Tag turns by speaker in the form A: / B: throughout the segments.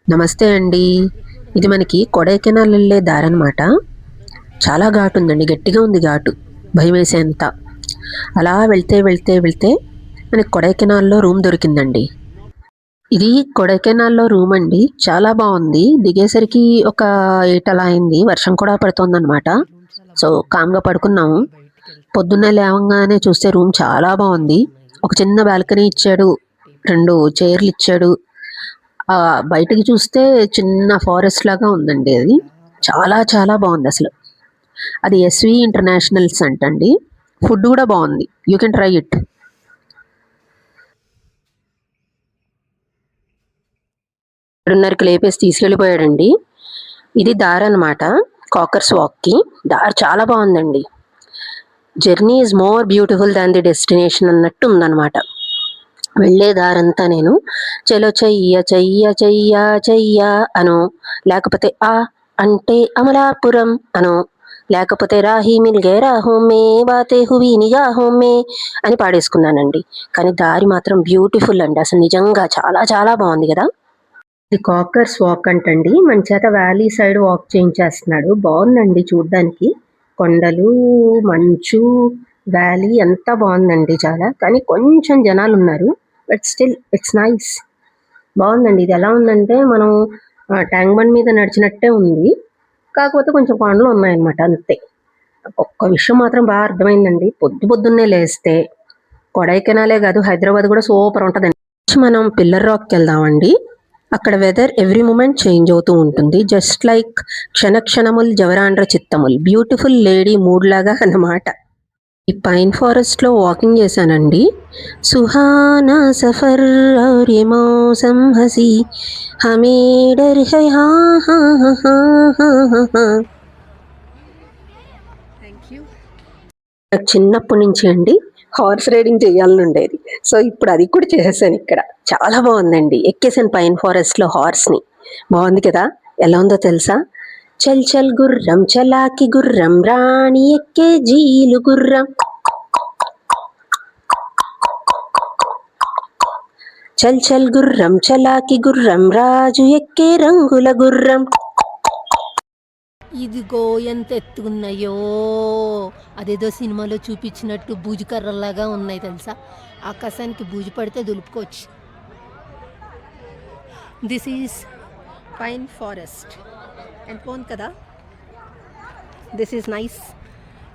A: నమస్తే అండి. ఇది మనకి కొడైకెనాల్ వెళ్ళే దారనమాట. చాలా ఘాటు ఉందండి. గట్టిగా ఉంది ఘాటు. భయమేసేంత. అలా వెళ్తే మనకి కొడైకెనాల్‌లో రూమ్ దొరికిందండి. ఇది కొడైకెనాల్‌లో రూమ్ అండి. చాలా బావుంది. దిగేసరికి ఒక 8 అలా అయింది. వర్షం కూడా పడుతోందనమాట. సో, కామ్‌గా పడుకున్నాము. పొద్దున్నే లేవంగానే చూస్తే రూమ్ చాలా బావుంది. ఒక చిన్న బాల్కనీ ఇచ్చాడు. 2 చైర్‌లు ఇచ్చాడు. బయటికి చూస్తే చిన్న ఫారెస్ట్ లాగా ఉందండి అది. చాలా చాలా బావుందసలు. అది ఎస్‌వి ఇంటర్నేషనల్స్ అంటండి. ఫుడ్ గూడా బావుంది. You can try it. 7:30కి లేపేసి తీసుకెళ్ళిపోయాడండి. ఇది దారనమాట. కాకర్స్ వాక్‌కి. దారి చాలా బావుందండి. Journey is more beautiful than the destination అన్నట్టు ఉందనమాట. వెళ్ళే దారంతా నేను చలో చెయ్య చెయ్య చెయ్య చెయ్య అనో, లేకపోతే అంటే అమలాపురం అనో, లేకపోతే రాహీ మిల్ గే రాహోం మే బాతే హువీ నిగాహోం మే అని పాడేసుకున్నానండి. కానీ దారి మాత్రం బ్యూటిఫుల్ అండి. అసలు నిజంగా చాలా చాలా బావుంది గదా! ఇది కాకర్స్ వాక్ అంటండి. మన చేత వ్యాలీ సైడ్ వాక్ చేయించేస్తున్నాడు. బావుందండి చూడ్డానికి. కొండలు, మంచు, వ్యాలీ అంతా బావుందండి చాలా. కానీ కొంచెం జనాలున్నారు. But still it's nice. బావుందండి. ఇది ఎలా ఉందంటే మనం ట్యాంక్ బండ్ మీద నడిచినట్టే ఉంది. కాకపోతే కొంచెం కొండలు ఉన్నాయన్నమాట అంతే. ఒక్క విషయం మాత్రం అర్థమైందండి. పొద్దున్నే లేస్తే కొడైకెనాలే కాదు హైదరాబాద్ కూడా సూపర్ ఉంటదండి. మనం పిల్లర్ రాక్‌కెళ్దామండి. అక్కడ వెదర్ ఎవ్రీ మూమెంట్ చేంజ్ అవుతూ ఉంటుంది. జస్ట్ లైక్ క్షణక్షణముల్ జవరాండ్ర చిత్తముల్. బ్యూటిఫుల్ లేడీ మూడ్ లాగా అన్నమాట. ఈ పైన్ ఫారెస్ట్‌లో వాకింగ్ చేశానండి. సుహానా సఫర్ ఔర్ యే మౌసమ్ హసీ హమే డర్ హై హా హా హా హా హా హా. నాకు చిన్నప్పటి నుంచి అండి హార్స్ రైడింగ్ చేయాలని ఉండేది. సో, ఇప్పుడు అది కూడా చేసేసాను ఇక్కడ. చాలా బావుందండి. ఎక్కేసాను పైన్ ఫారెస్ట్‌లో హార్స్‌ని. బావుంది కదా! ఎలా ఉందో తెలుసా? చల్ చల్ గుర్రం చలాకి గుర్రం రాణి ఎక్కే జీలు గుర్రం. చల్ చల్ గుర్రం చలాకి గుర్రం రాజు ఎక్కే రంగుల గుర్రం.
B: ఇదిగో ఎంత ఎత్తుకున్నాయో, అదేదో సినిమాలో చూపించినట్టు బూజు కర్రల్లాగా ఉన్నాయి తెలుసా. ఆకాశానికి బూజు పడితే దులుపుకోవచ్చు. This is pine forest. ఎంత బాగుంది కదా. This is nice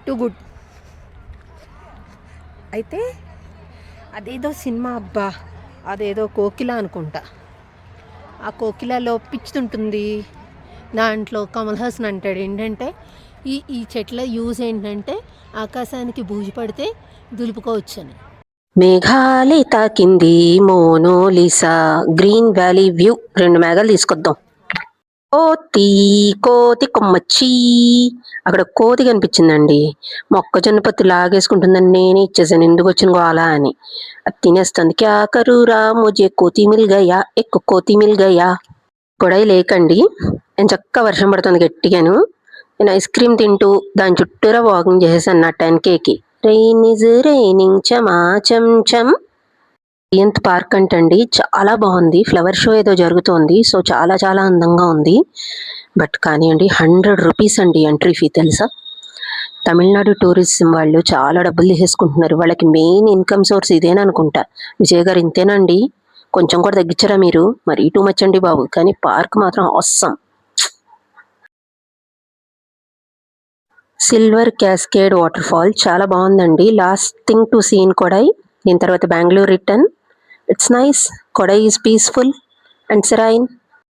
B: to good. అయితే అదేదో సినిమా అబ్బా, అదేదో కోకిల అనుకుంటా. ఆ కోకిలలో పిచ్చుతుంటుంది. దాంట్లో కమల్ హాసన్ అంటాడు ఏంటంటే ఈ చెట్ల యూజ్ ఏంటంటే ఆకాశానికి బూజు పడితే దులుపుకోవచ్చని.
A: మేఘాలే తాకింది మోనోలిసా గ్రీన్ వ్యాలీ వ్యూ. 2 మేఘాలు తీసుకొద్దాం. కోతి కోతి కొమ్మచ్చి. అక్కడ కోతి కనిపించిందండి. మొక్కజొన్న పొత్తు లాగేసుకుంటుందని నేనే ఇచ్చేసాను. ఎందుకు వచ్చిన గోల అని. అది తినేస్తుంది. క్యా కరూరా ముజే కోతి మిల్ గయా ఎక్ కోతి మిల్ గయా. గొడవ లేకండి. నేను చక్కగా వర్షం పడుతుంది గట్టిగాను. నేను ఐస్ క్రీమ్ తింటూ దాని చుట్టూరా వాకింగ్ చేసేసాను నా 10Kకి. రెయిన్ ఈజ్ రైనింగ్ చమా చమ్ చమ్. బియంత్ పార్క్ అంటండి. చాలా బాగుంది. ఫ్లవర్ షో ఏదో జరుగుతోంది. సో చాలా చాలా అందంగా ఉంది. బట్ కానివ్వండి 100 రూపీస్ అండి ఎంట్రీ ఫీ తెలుసా. తమిళనాడు టూరిజం వాళ్ళు చాలా డబ్బులు తీసేసుకుంటున్నారు. వాళ్ళకి మెయిన్ ఇన్కమ్ సోర్స్ ఇదేననుకుంటా. విజయ్ గారు ఇంతేనండి? కొంచెం కూడా తగ్గించరా మీరు? మరీ టూ మచ్ అండి బాబు. కానీ పార్క్ మాత్రం awesome. Silver cascade water fall చాలా బాగుందండి. Last thing to see in Kodai. దీని తర్వాత Bengaluru return. It's nice. Kodai is peaceful and serine.